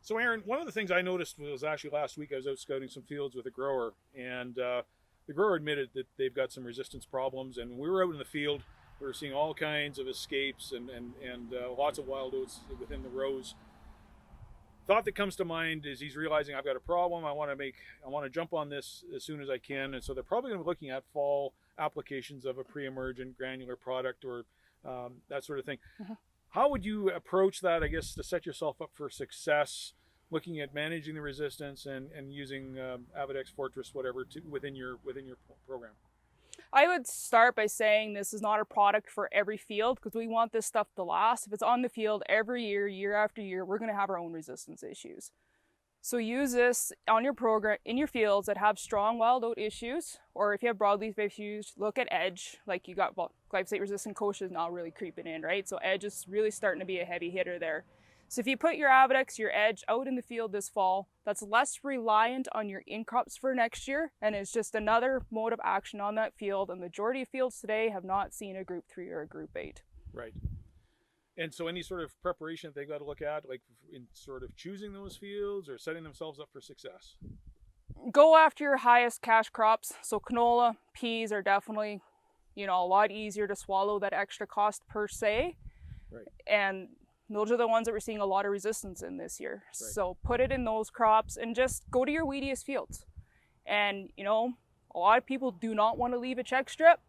So Aaron, one of the things I noticed was actually last week I was out scouting some fields with a grower, and the grower admitted that they've got some resistance problems. And we were out in the field, we were seeing all kinds of escapes and lots of wild oats within the rows. Thought that comes to mind is he's realizing I've got a problem. I want to jump on this as soon as I can, and so they're probably going to be looking at fall applications of a pre-emergent granular product or that sort of thing. Mm-hmm. How would you approach that, I guess, to set yourself up for success, looking at managing the resistance and using Avidex Fortress, whatever, within your program? I would start by saying this is not a product for every field because we want this stuff to last. If it's on the field every year, year after year, we're going to have our own resistance issues. So use this on your program, in your fields that have strong wild oat issues, or if you have broadleaf issues, look at edge. Like you got, glyphosate resistant kochia is now really creeping in, right? So edge is really starting to be a heavy hitter there. So if you put your Avidex, your edge out in the field this fall, that's less reliant on your in-crops for next year, and it's just another mode of action on that field. And the majority of fields today have not seen a group 3 or a group 8. Right. And so any sort of preparation that they've got to look at, like in sort of choosing those fields or setting themselves up for success? Go after your highest cash crops. So canola, peas are definitely, a lot easier to swallow that extra cost per se. Right. And those are the ones that we're seeing a lot of resistance in this year. Right. So put it in those crops and just go to your weediest fields. And, a lot of people do not want to leave a check strip,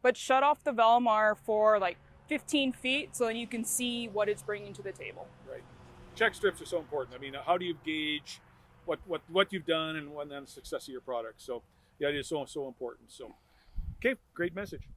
but shut off the Velmar for like 15 feet so that you can see what it's bringing to the table. Right. Check strips are so important. I mean, how do you gauge what you've done and the success of your product? So the idea is so important. So, okay, great message.